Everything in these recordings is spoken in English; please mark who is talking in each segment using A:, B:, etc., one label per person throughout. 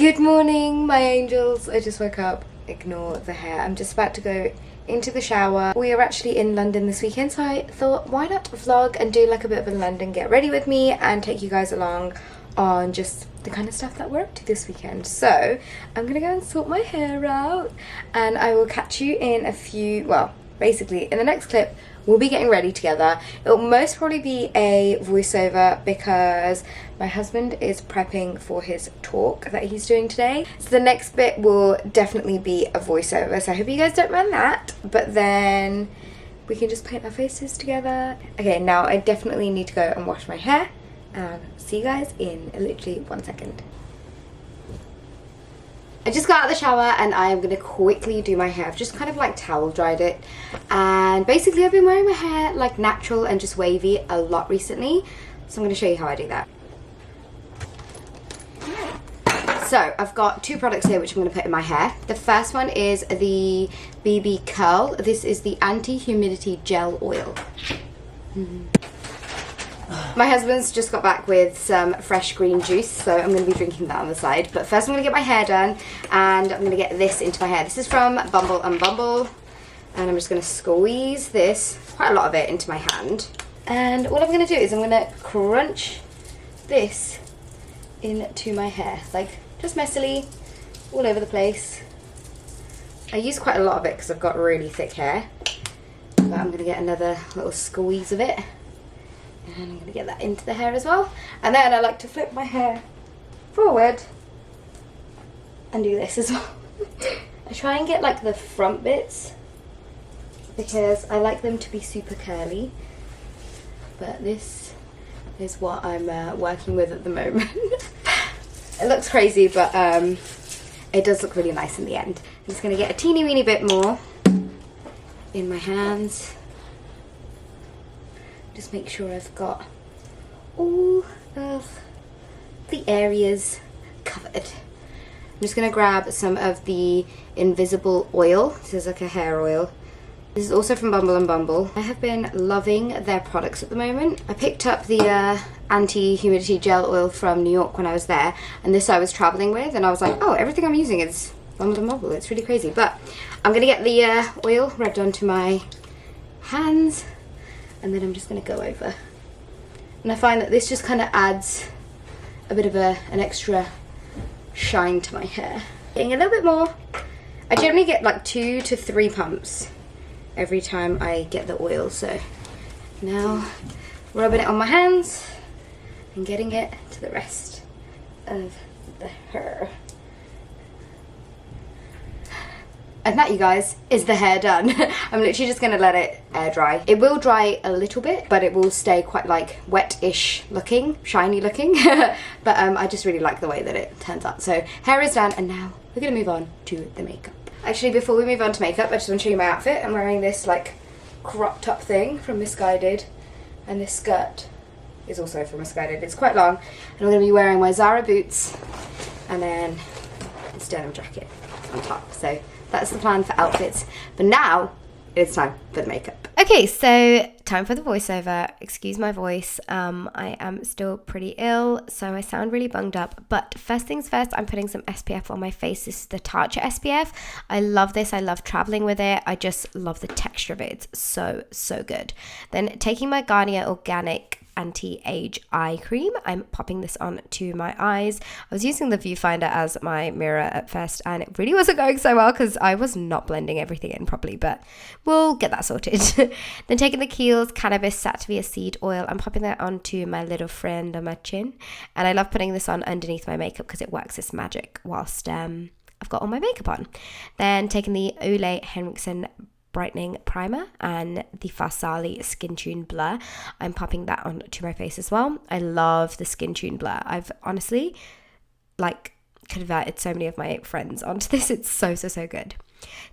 A: Good morning, my angels. I just woke up. Ignore the hair. I'm just about to go into the shower. We are actually in London this weekend, so I thought why not vlog and do like a bit of a London get ready with me and take you guys along on just the kind of stuff that we're up to this weekend. So I'm gonna go and sort my hair out and I will catch you in a few, well, basically in the next clip. We'll be getting ready together. It'll most probably be a voiceover because my husband is prepping for his talk that he's doing today. So the next bit will definitely be a voiceover. So I hope you guys don't mind that. But then we can just paint our faces together. Okay, now I definitely need to go and wash my hair. And see you guys in literally 1 second. I just got out of the shower and I am going to quickly do my hair. I've just kind of like towel dried it, and basically I've been wearing my hair like natural and just wavy a lot recently, so I'm going to show you how I do that. So I've got two products here which I'm going to put in my hair. The first one is the BB Curl. This is the anti-humidity gel oil. My husband's just got back with some fresh green juice, so I'm going to be drinking that on the side. But first I'm going to get my hair done, and I'm going to get this into my hair. This is from Bumble and Bumble, and I'm just going to squeeze this, quite a lot of it, into my hand. And what I'm going to do is I'm going to crunch this into my hair, like just messily, all over the place. I use quite a lot of it because I've got really thick hair, but I'm going to get another little squeeze of it. And I'm going to get that into the hair as well. And then I like to flip my hair forward and do this as well. I try and get like the front bits because I like them to be super curly. But this is what I'm working with at the moment. It looks crazy, but it does look really nice in the end. I'm just going to get a teeny weeny bit more in my hands. Just make sure I've got all of the areas covered. I'm just going to grab some of the invisible oil. This is like a hair oil. This is also from Bumble and Bumble. I have been loving their products at the moment. I picked up the anti-humidity gel oil from New York when I was there, and this I was traveling with, and I was like, oh, everything I'm using is Bumble and Bumble. It's really crazy. But I'm going to get the oil rubbed onto my hands. And then I'm just going to go over. And I find that this just kind of adds a bit of an extra shine to my hair. Getting a little bit more. I generally get like 2 to 3 pumps every time I get the oil. So now rubbing it on my hands and getting it to the rest of the hair. And that, you guys, is the hair done. I'm literally just going to let it air dry. It will dry a little bit, but it will stay quite like wet-ish looking, shiny looking. But I just really like the way that it turns out. So hair is done, and now we're going to move on to the makeup. Actually, before we move on to makeup, I just want to show you my outfit. I'm wearing this like cropped up thing from Misguided, and this skirt is also from Misguided. It's quite long, and I'm going to be wearing my Zara boots and then this denim jacket on top. So that's the plan for outfits. But now it's time for the makeup. Okay, so time for the voiceover. Excuse my voice. I am still pretty ill, so I sound really bunged up. But first things first, I'm putting some SPF on my face. This is the Tatcha SPF. I love this. I love traveling with it. I just love the texture of it. It's so, so good. Then taking my Garnier Organic Anti-Age Eye Cream, I'm popping this on to my eyes. I was using the viewfinder as my mirror at first, and it really wasn't going so well because I was not blending everything in properly, but we'll get that sorted. Then taking the Kiehl's Cannabis Sativa Seed Oil, I'm popping that onto my little friend on my chin, and I love putting this on underneath my makeup because it works its magic whilst I've got all my makeup on. Then taking the Olay Henriksen Brightening Primer and the Farsali Skin Tune Blur, I'm popping that onto my face as well. I love the Skin Tune Blur. I've honestly like converted so many of my friends onto this. It's so, so, so good.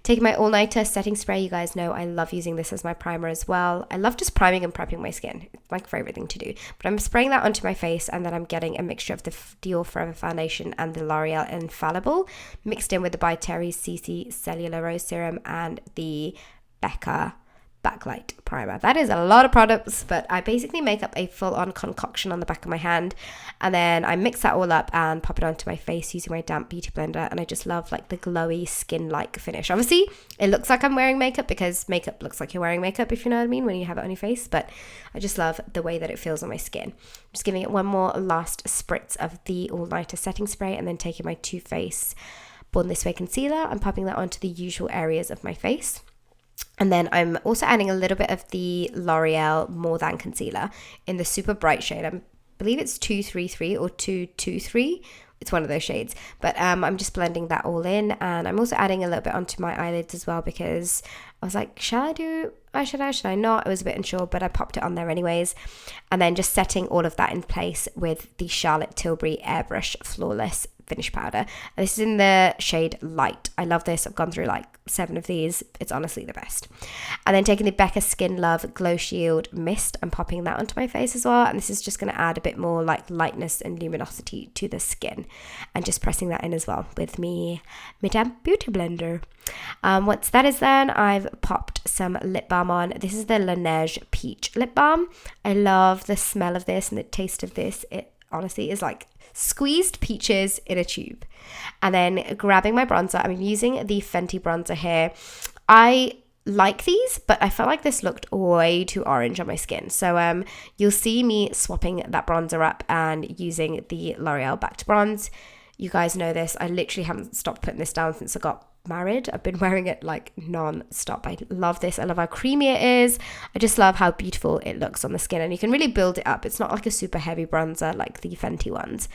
A: Taking my All Nighter Setting Spray. You guys know I love using this as my primer as well. I love just priming and prepping my skin. It's my favorite thing to do. But I'm spraying that onto my face, and then I'm getting a mixture of the Dior Forever Foundation and the L'Oreal Infallible mixed in with the By Terry CC Cellular Rose Serum and the Becca Backlight Primer. That is a lot of products, but I basically make up a full-on concoction on the back of my hand, and then I mix that all up and pop it onto my face using my damp beauty blender, and I just love like the glowy skin-like finish. Obviously, it looks like I'm wearing makeup because makeup looks like you're wearing makeup, if you know what I mean, when you have it on your face, but I just love the way that it feels on my skin. I'm just giving it one more last spritz of the All Nighter setting spray, and then taking my Too Faced Born This Way concealer and popping that onto the usual areas of my face. And then I'm also adding a little bit of the L'Oreal More Than concealer in the super bright shade. I believe it's 233 or 223. It's one of those shades. But I'm just blending that all in. And I'm also adding a little bit onto my eyelids as well, because I was like, shall I do eyeshadow? Should I not? I was a bit unsure, but I popped it on there anyways. And then just setting all of that in place with the Charlotte Tilbury Airbrush Flawless Finish Powder. And this is in the shade Light. I love this. I've gone through like 7 of these. It's honestly the best. And then taking the Becca Skin Love Glow Shield Mist and popping that onto my face as well. And this is just going to add a bit more like lightness and luminosity to the skin. And just pressing that in as well with me damp beauty blender. Once that is done, I've popped some lip balm on. This is the Laneige Peach Lip Balm. I love the smell of this and the taste of this. It honestly is like squeezed peaches in a tube. And then grabbing my bronzer, I'm using the Fenty bronzer here. I like these, but I felt like this looked way too orange on my skin. So you'll see me swapping that bronzer up and using the L'Oreal Back to Bronze. You guys know this. I literally haven't stopped putting this down since I got married. I've been wearing it like non-stop. I love this. I love how creamy it is. I just love how beautiful it looks on the skin, and you can really build it up. It's not like a super heavy bronzer like the Fenty ones.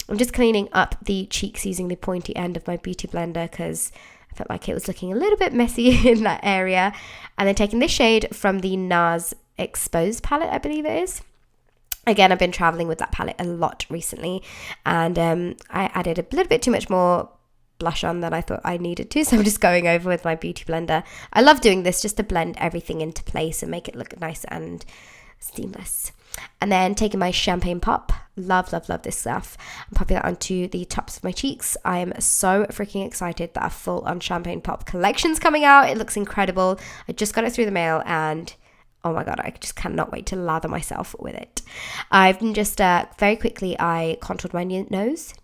A: I'm just cleaning up the cheeks using the pointy end of my beauty blender because I felt like it was looking a little bit messy in that area. And then taking this shade from the NARS Exposed palette, I believe it is. Again, I've been traveling with that palette a lot recently, and I added a little bit too much more blush on than I thought I needed to, so I'm just going over with my beauty blender. I love doing this just to blend everything into place and make it look nice and seamless. And then taking my champagne pop, love this stuff, I'm popping that onto the tops of my cheeks. I am so freaking excited that a full on champagne pop collection's coming out. It looks incredible. I just got it through the mail and oh my god, I just cannot wait to lather myself with it. I've just very quickly, I contoured my nose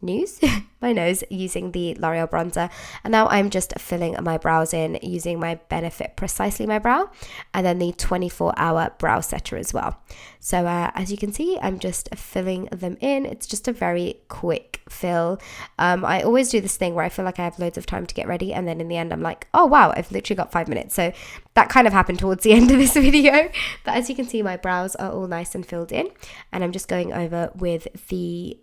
A: using the L'Oreal bronzer, and now I'm just filling my brows in using my Benefit Precisely My Brow, and then the 24-hour brow setter as well. So as you can see, I'm just filling them in. It's just a very quick fill. I always do this thing where I feel like I have loads of time to get ready, and then in the end I'm like, oh wow, I've literally got 5 minutes. So that kind of happened towards the end of this video. But as you can see, my brows are all nice and filled in, and I'm just going over with the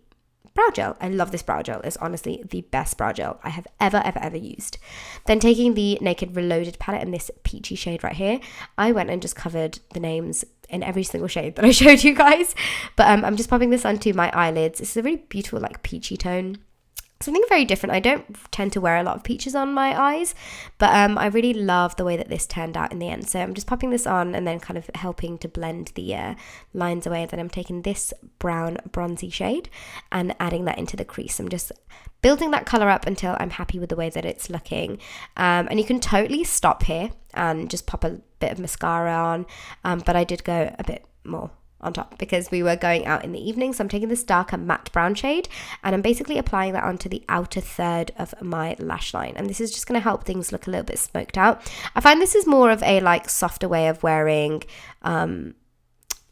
A: brow gel. I love this brow gel. It's honestly the best brow gel I have ever used. Then taking the Naked Reloaded palette in this peachy shade right here, I went and just covered the names in every single shade that I showed you guys. But I'm just popping this onto my eyelids. It's a really beautiful like peachy tone. Something very different. I don't tend to wear a lot of peaches on my eyes, but I really love the way that this turned out in the end. So I'm just popping this on and then kind of helping to blend the lines away. Then I'm taking this brown bronzy shade and adding that into the crease. I'm just building that color up until I'm happy with the way that it's looking. And you can totally stop here and just pop a bit of mascara on, but I did go a bit more on top because we were going out in the evening. So I'm taking this darker matte brown shade and I'm basically applying that onto the outer third of my lash line, and this is just going to help things look a little bit smoked out. I find this is more of a like softer way of wearing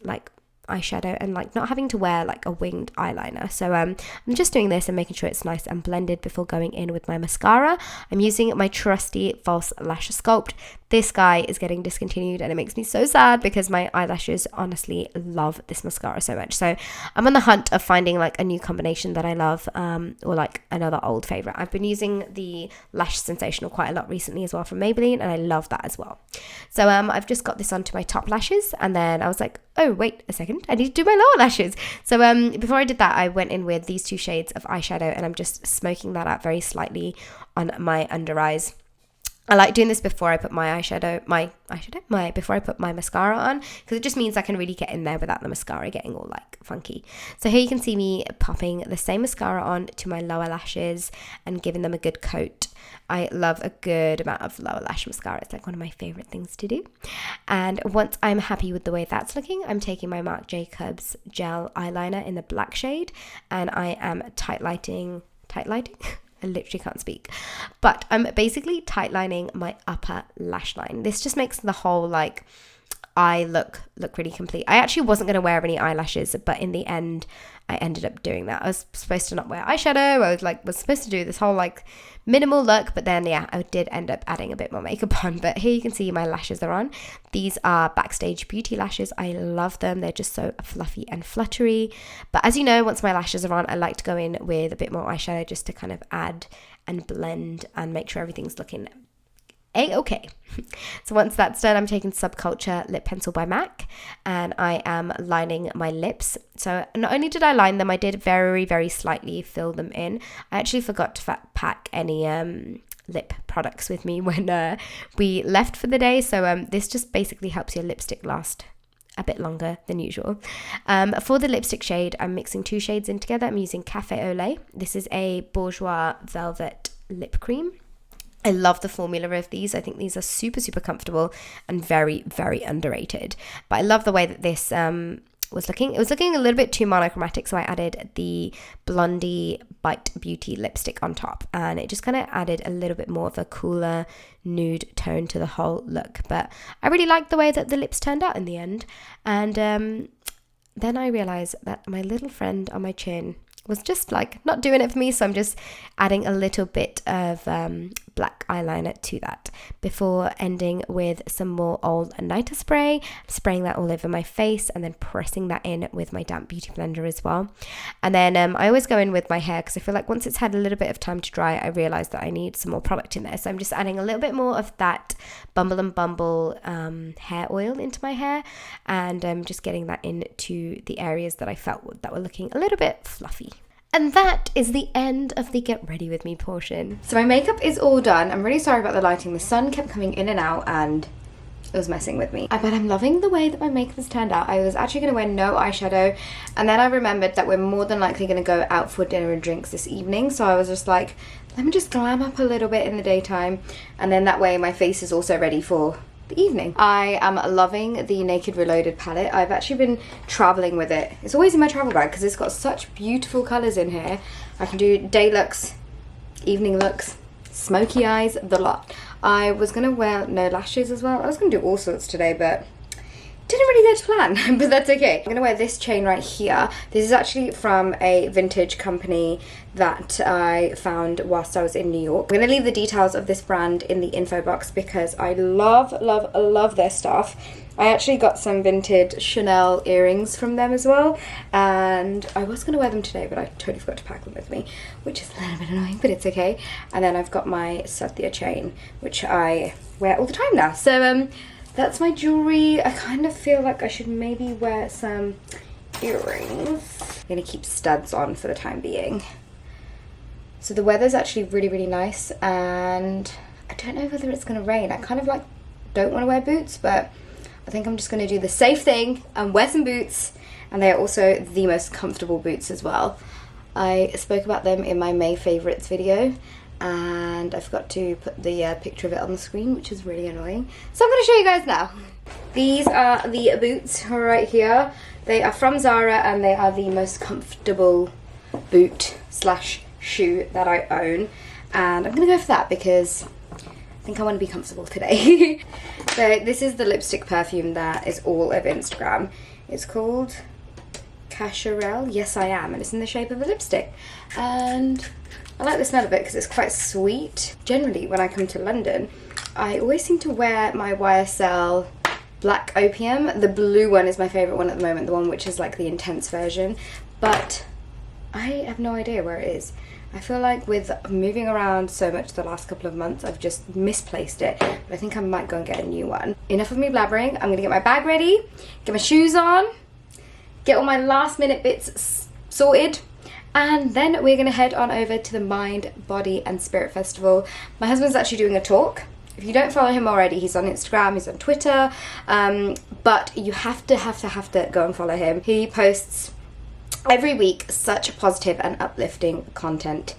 A: like eyeshadow and like not having to wear like a winged eyeliner. So I'm just doing this and making sure it's nice and blended before going in with my mascara. I'm using my trusty false lash sculpt. This guy is getting discontinued and it makes me so sad because my eyelashes honestly love this mascara so much. So I'm on the hunt of finding like a new combination that I love, or like another old favorite. I've been using the Lash Sensational quite a lot recently as well from Maybelline, and I love that as well. So I've just got this onto my top lashes, and then I was like, oh wait a second, I need to do my lower lashes. So before I did that, I went in with these 2 shades of eyeshadow and I'm just smoking that out very slightly on my under eyes.
B: I like doing this before I put my before I put my mascara on, because it just means I can really get in there without the mascara getting all like funky. So here you can see me popping the same mascara on to my lower lashes and giving them a good coat. I love a good amount of lower lash mascara. It's like one of my favorite things to do. And once I'm happy with the way that's looking, I'm taking my Marc Jacobs gel eyeliner in the black shade, and I am tight lighting. I literally can't speak, but I'm basically tight lining my upper lash line. This just makes the whole like eye look really complete. I actually wasn't going to wear any eyelashes, but in the end I ended up doing that. I was supposed to not wear eyeshadow. I was supposed to do this whole like minimal look, but then yeah, I did end up adding a bit more makeup on. But here you can see my lashes are on. These are Backstage Beauty lashes. I love them. They're just so fluffy and fluttery. But as you know, once my lashes are on, I like to go in with a bit more eyeshadow just to kind of add and blend and make sure everything's looking A-okay. So once that's done, I'm taking Subculture Lip Pencil by MAC, and I am lining my lips. So not only did I line them, I did very, very slightly fill them in. I actually forgot to pack any lip products with me when we left for the day. So this just basically helps your lipstick last a bit longer than usual. For the lipstick shade, I'm mixing 2 shades in together. I'm using Cafe au Lait. This is a Bourjois Velvet Lip Cream. I love the formula of these. I think these are super, super comfortable and very, very underrated. But I love the way that this was looking. It was looking a little bit too monochromatic, so I added the Blondie Bite Beauty lipstick on top, and it just kind of added a little bit more of a cooler nude tone to the whole look. But I really liked the way that the lips turned out in the end. And then I realized that my little friend on my chin was just like not doing it for me, so I'm just adding a little bit of black eyeliner to that before ending with some more old nighter spray, spraying that all over my face and then pressing that in with my damp beauty blender as well. And then I always go in with my hair, because I feel like once it's had a little bit of time to dry, I realize that I need some more product in there, so I'm just adding a little bit more of that Bumble and Bumble hair oil into my hair, and just getting that into the areas that I felt that were looking a little bit fluffy. And that is the end of the get ready with me portion.
A: So my makeup is all done. I'm really sorry about the lighting. The sun kept coming in and out and it was messing with me. But I'm loving the way that my makeup has turned out. I was actually going to wear no eyeshadow, and then I remembered that we're more than likely going to go out for dinner and drinks this evening. So I was just like, let me just glam up a little bit in the daytime, and then that way my face is also ready for the evening. I am loving the Naked Reloaded palette. I've actually been traveling with it. It's always in my travel bag because it's got such beautiful colors in here. I can do day looks, evening looks, smoky eyes, the lot. I was gonna wear no lashes as well. I was gonna do all sorts today, but didn't really go to plan, but that's okay. I'm gonna wear this chain right here. This is actually from a vintage company that I found whilst I was in New York. I'm gonna leave the details of this brand in the info box because I love, love, love their stuff. I actually got some vintage Chanel earrings from them as well, and I was gonna wear them today, but I totally forgot to pack them with me, which is a little bit annoying, but it's okay. And then I've got my Sathya chain, which I wear all the time now. So that's my jewelry. I kind of feel like I should maybe wear some earrings. I'm gonna keep studs on for the time being. So the weather's actually really, really nice, and I don't know whether it's gonna rain. I kind of like don't want to wear boots, but I think I'm just gonna do the safe thing and wear some boots, and they are also the most comfortable boots as well. I spoke about them in my May favorites video, and I forgot to put the picture of it on the screen, which is really annoying. So I'm going to show you guys now. These are the boots right here. They are from Zara, and they are the most comfortable boot slash shoe that I own. And I'm going to go for that because I think I want to be comfortable today. So this is the lipstick perfume that is all over Instagram. It's called Kaushal, Yes I Am, and it's in the shape of a lipstick. And I like the smell of it because it's quite sweet. Generally, when I come to London, I always seem to wear my YSL Black Opium. The blue one is my favourite one at the moment, the one which is like the intense version. But I have no idea where it is. I feel like with moving around so much the last couple of months, I've just misplaced it. But I think I might go and get a new one. Enough of me blabbering. I'm going to get my bag ready, get my shoes on, get all my last minute bits sorted. And then we're going to head on over to the Mind, Body and Spirit Festival. My husband's actually doing a talk, If you don't follow him already, he's on Instagram, he's on Twitter, but you have to go and follow him. He posts every week such positive and uplifting content,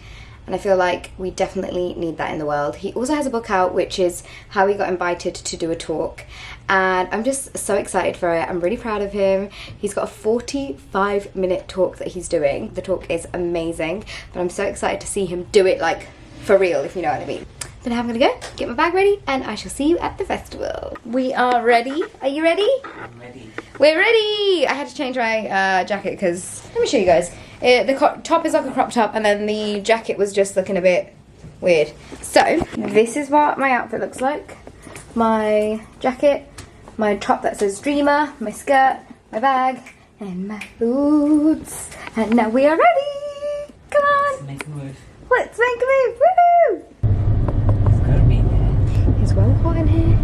A: and I feel like we definitely need that in the world. He also has a book out, which is how he got invited to do a talk, and I'm just so excited for it. I'm really proud of him. He's got a 45-minute talk that he's doing. The talk is amazing, but I'm so excited to see him do it like for real, if you know what I mean. But now I'm gonna go get my bag ready, and I shall see you at the festival. We are ready. Are you ready?
C: I'm ready.
A: We're ready! I had to change my jacket because, let me show you guys. The top is like a crop top, and then the jacket was just looking a bit weird. So, this is what my outfit looks like. My jacket, my top that says Dreamer, my skirt, my bag, and my boots. And now we are ready! Come on!
C: Let's make a move.
A: Let's make a move! Woohoo!
C: It's gotta be there.
A: It's well hot in here.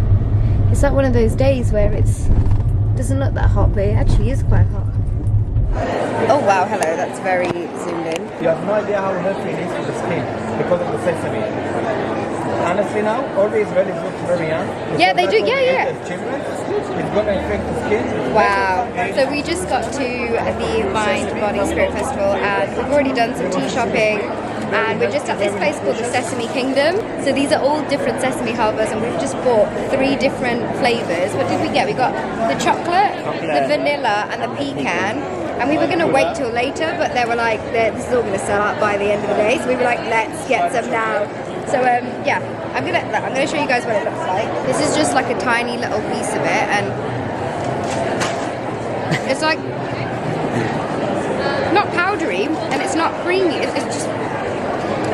A: It's like one of those days where it's doesn't look that hot, but it actually is quite hot. Oh wow, hello, that's very zoomed in.
D: You have no idea how healthy it is for the skin because of the sesame. Honestly now, all these relics look very young.
A: Yeah, they do, yeah.
D: Children, it's gonna affect the skin.
A: Wow. So we just got to the Mind, Body, Spirit Festival, and we've already done some tea shopping, and we're just at this place called the Sesame Kingdom. So these are all different sesame halvers, and we've just bought 3 different flavours. What did we get? We got the chocolate, the vanilla, and the pecan. And we were going to wait till later, but they were like, this is all going to sell out by the end of the day. So we were like, let's get some now. So yeah, I'm gonna show you guys what it looks like. This is just like a tiny little piece of it, and it's like not powdery and it's not creamy. It's just,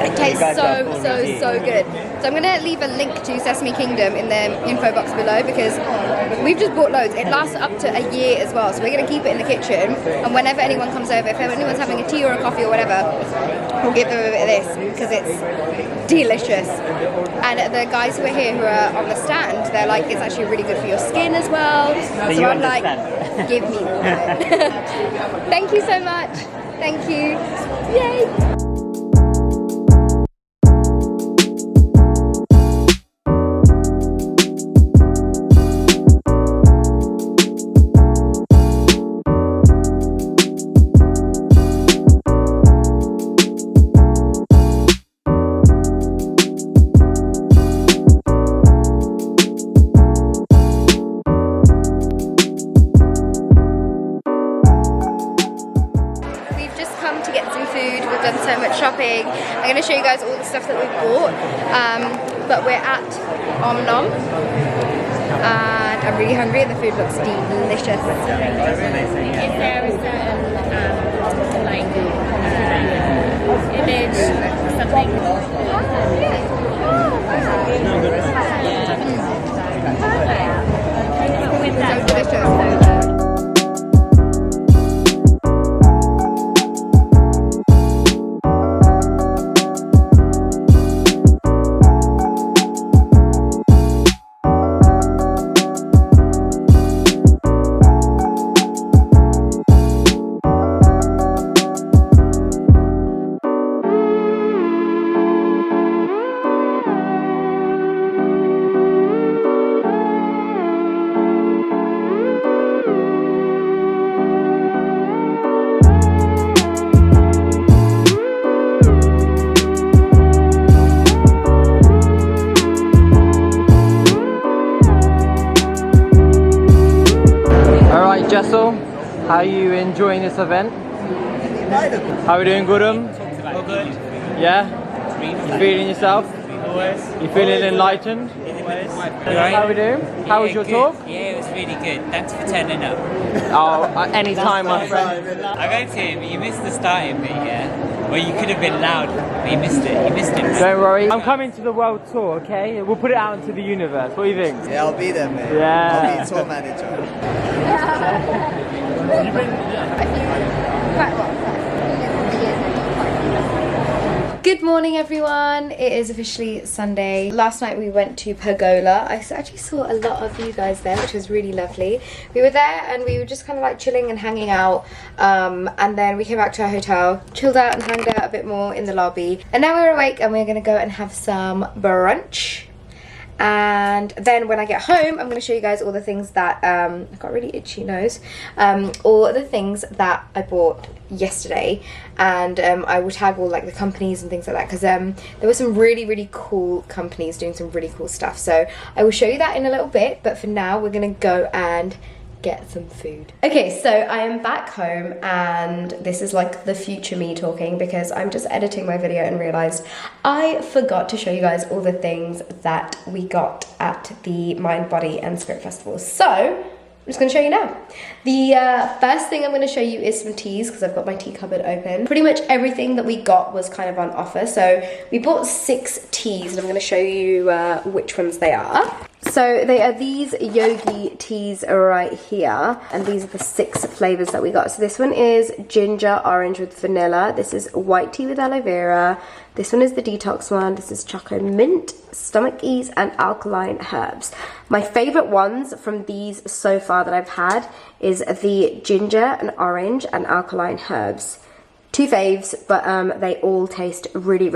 A: it tastes so good. So I'm gonna leave a link to Sesame Kingdom in the info box below, because we've just bought loads. It lasts up to a year as well, so we're gonna keep it in the kitchen, and whenever anyone comes over, if anyone's having a tea or a coffee or whatever, we'll give them a bit of this because it's delicious. And the guys who are here who are on the stand, they're like, it's actually really good for your skin as well. So I'm like, give me that. Thank you so much. Thank you. Yay. Shopping. I'm going to show you guys all the stuff that we've bought, but we're at Om Nom and I'm really hungry and the food looks delicious.
E: Is there a certain image something?
A: So delicious.
F: Jessel, how are you enjoying this event? How are we doing, Gurum?
C: All good.
F: Yeah? You feeling yourself?
C: Always.
F: You feeling enlightened?
C: Always.
F: How are we doing? How was your talk?
C: Yeah, it was really good. Thanks for turning up.
F: Oh, any time, my friend.
C: I go to him, you missed the starting bit, yeah? Well, you could have been loud, but you missed it. You missed it.
F: Don't worry. I'm coming to the world tour, okay? We'll put it out into the universe. What do you think?
D: Yeah, I'll be there, mate.
F: Yeah.
D: I'll be tour manager.
A: Good morning everyone, it is officially Sunday. Last night we went to Pergola. I actually saw a lot of you guys there, which was really lovely. We were there and we were just kind of like chilling and hanging out, and then we came back to our hotel, chilled out and hanged out a bit more in the lobby, and now we're awake and we're gonna go and have some brunch.
B: And then when I get home, I'm going to show you guys all the things that, I've got a really itchy nose, all the things that I bought yesterday, and I will tag all like the companies and things like that, because there were some really cool companies doing some really cool stuff. So I will show you that in a little bit, but for now we're going to go and get some food. Okay, so I am back home, and this is like the future me talking, because I'm just editing my video and realized I forgot to show you guys all the things that we got at the Mind, Body and Spirit Festival. So I'm just going to show you now. The first thing I'm going to show you is some teas, because I've got my tea cupboard open. Pretty much everything that we got was kind of on offer. So we bought 6 teas, and I'm going to show you which ones they are. So they are these yogi teas right here, and these are the 6 flavors that we got. So this one is ginger orange with vanilla. This is white tea with aloe vera. This one is the detox one. This is choco mint, stomach ease, and alkaline herbs. My favorite ones from these so far that I've had is the ginger and orange and alkaline herbs. 2 faves, but they all taste really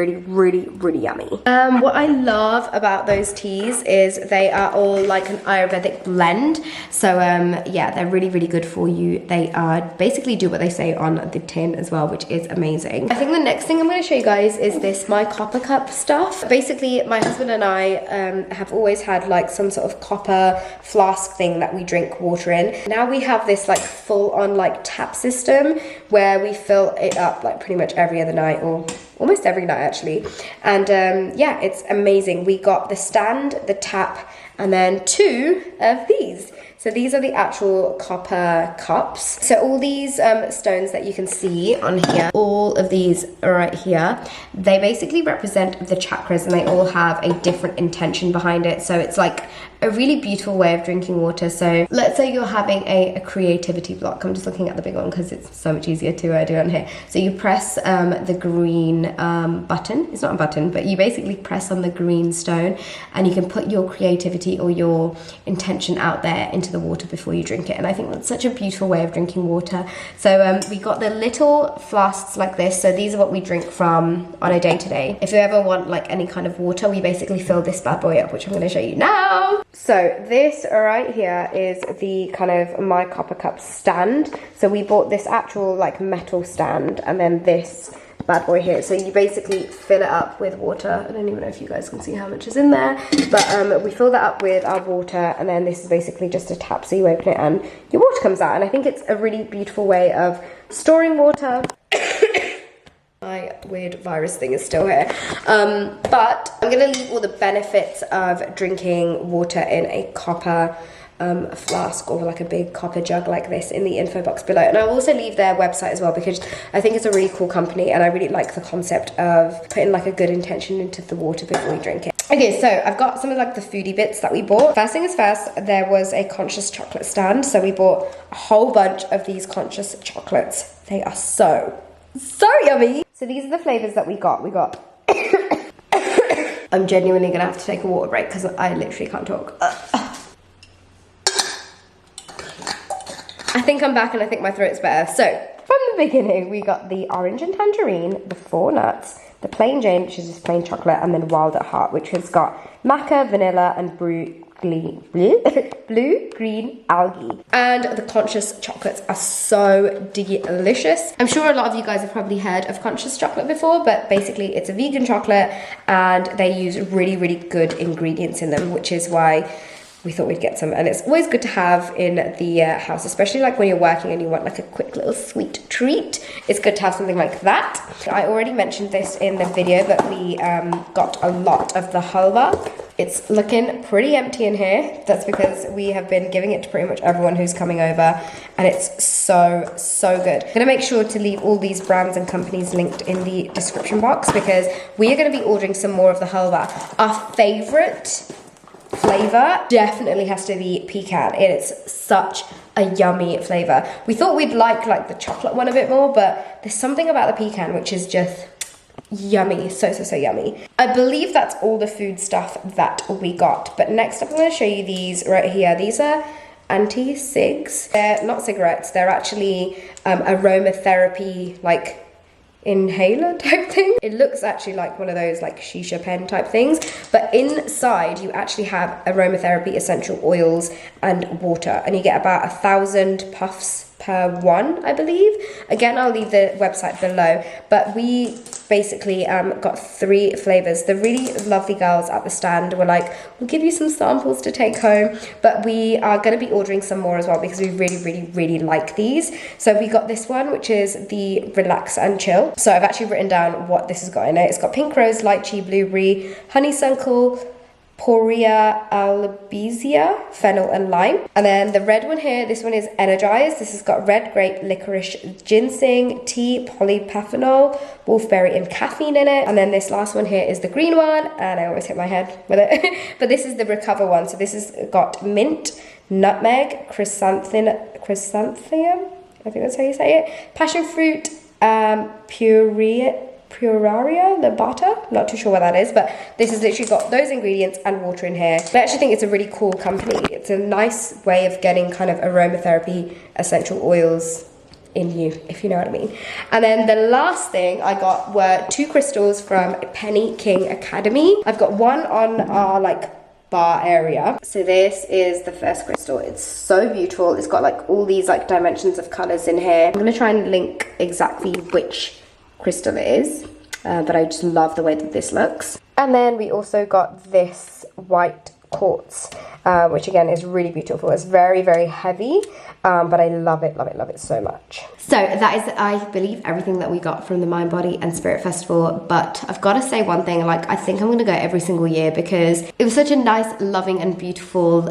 B: yummy. What I love about those teas is they are all like an Ayurvedic blend. So yeah, they're really good for you. They are basically do what they say on the tin as well, which is amazing. I think the next thing I'm going to show you guys is this my copper cup stuff. Basically, my husband and I have always had like some sort of copper flask thing that we drink water in. Now we have this like full on like tap system where we fill it up like pretty much every other night, or almost every night actually. And yeah, it's amazing. We got the stand, the tap, and then 2 of these. So these are the actual copper cups. So all these stones that you can see on here, all of these are right here, they basically represent the chakras, and they all have a different intention behind it. So it's like a really beautiful way of drinking water. So let's say you're having a creativity block. I'm just looking at the big one because it's so much easier to do on here. So you press the green button. It's not a button, but you basically press on the green stone, and you can put your creativity or your intention out there into the water before you drink it. And I think that's such a beautiful way of drinking water. So we got the little flasks like this. So these are what we drink from on a day-to-day. If you ever want like any kind of water, we basically fill this bad boy up, which I'm going to show you now. So this right here is the kind of my copper cup stand. So we bought this actual like metal stand, and then this bad boy here. So you basically fill it up with water. I don't even know if you guys can see how much is in there, but we fill that up with our water, and then this is basically just a tap. So you open it and your water comes out, and I think it's a really beautiful way of storing water. My weird virus thing is still here. But I'm going to leave all the benefits of drinking water in a copper flask or like a big copper jug like this in the info box below. And I'll also leave their website as well, because I think it's a really cool company, and I really like the concept of putting like a good intention into the water before you drink it. Okay, so I've got some of like the foodie bits that we bought. First thing is first, there was a conscious chocolate stand. So we bought a whole bunch of these conscious chocolates. They are so yummy. So these are the flavors that we got. I'm genuinely gonna have to take a water break because I literally can't talk. I think I'm back, and I think my throat's better. So from the beginning, we got the orange and tangerine, the 4 nuts, the plain Jane, which is just plain chocolate, and then wild at heart, which has got maca, vanilla, and blue green algae. And the conscious chocolates are so delicious. I'm sure a lot of you guys have probably heard of conscious chocolate before, but basically it's a vegan chocolate, and they use really good ingredients in them, which is why we thought we'd get some. And it's always good to have in the house, especially like when you're working and you want like a quick little sweet treat. It's good to have something like that. I already mentioned this in the video, but we got a lot of the halwa. It's looking pretty empty in here. That's because we have been giving it to pretty much everyone who's coming over, and it's so good. I'm gonna make sure to leave all these brands and companies linked in the description box, because we are gonna be ordering some more of the halwa. Our favorite flavor definitely has to be pecan. It is such a yummy flavor. We thought we'd like the chocolate one a bit more, but there's something about the pecan which is just yummy. So yummy. I believe that's all the food stuff that we got. But next up, I'm going to show you these right here. These are anti-cigs. They're not cigarettes. They're actually aromatherapy, like inhaler type thing. It looks actually like one of those like shisha pen type things, but inside you actually have aromatherapy essential oils and water, and you get about 1,000 puffs per one, I believe. Again, I'll leave the website below, but we basically got 3 flavors. The really lovely girls at the stand were like, we'll give you some samples to take home, but we are going to be ordering some more as well because we really like these. So we got this one, which is the Relax and Chill. So I've actually written down what this has got in it. It's got pink rose, lychee, blueberry, honeysuckle, Poria albizia, fennel and lime. And then the red one here, this one is Energized. This has got red grape, licorice, ginseng, tea, polyphenol, wolfberry and caffeine in it. And then this last one here is the green one, and I always hit my head with it. But this is the Recover one. So this has got mint, nutmeg, chrysanthemum, I think that's how you say it, passion fruit, Puraria Labata, not too sure what that is, but this has literally got those ingredients and water in here. I actually think it's a really cool company. It's a nice way of getting kind of aromatherapy essential oils in you, if you know what I mean. And then the last thing I got were 2 crystals from Penny King Academy. I've got one on our like bar area. So this is the first crystal. It's so beautiful. It's got like all these like dimensions of colors in here. I'm gonna try and link exactly which crystal it is, but I just love the way that this looks. And then we also got this white quartz, which again is really beautiful. It's very heavy, but I love it so much. So that is, I believe, everything that we got from the Mind, Body and Spirit Festival. But I've got to say one thing, like I think I'm gonna go every single year because it was such a nice, loving and beautiful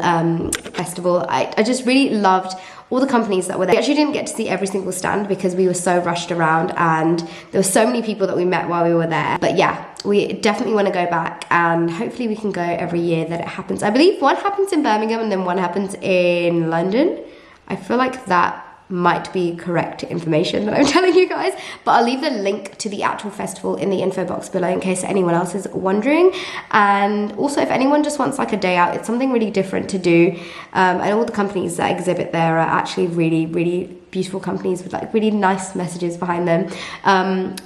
B: festival. I just really loved all the companies that were there. We actually didn't get to see every single stand because we were so rushed around and there were so many people that we met while we were there. But yeah, we definitely want to go back and hopefully we can go every year that it happens. I believe one happens in Birmingham and then one happens in London. I feel like that might be correct information that I'm telling you guys, but I'll leave the link to the actual festival in the info box below in case anyone else is wondering. And also if anyone just wants like a day out, it's something really different to do, and all the companies that exhibit there are actually really beautiful companies with like really nice messages behind them.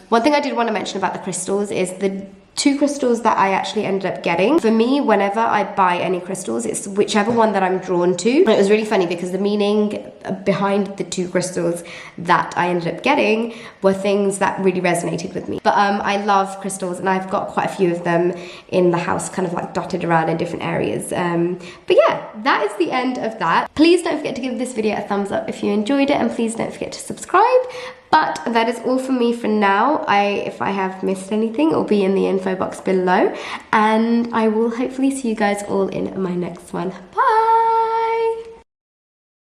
B: One thing I did want to mention about the crystals is the 2 crystals that I actually ended up getting. For me, whenever I buy any crystals, it's whichever one that I'm drawn to. And it was really funny because the meaning behind the 2 crystals that I ended up getting were things that really resonated with me. But I love crystals and I've got quite a few of them in the house, kind of like dotted around in different areas. But yeah, that is the end of that. Please don't forget to give this video a thumbs up if you enjoyed it, and please don't forget to subscribe. But that is all from me for now. If I have missed anything, it'll be in the info box below. And I will hopefully see you guys all in my next one.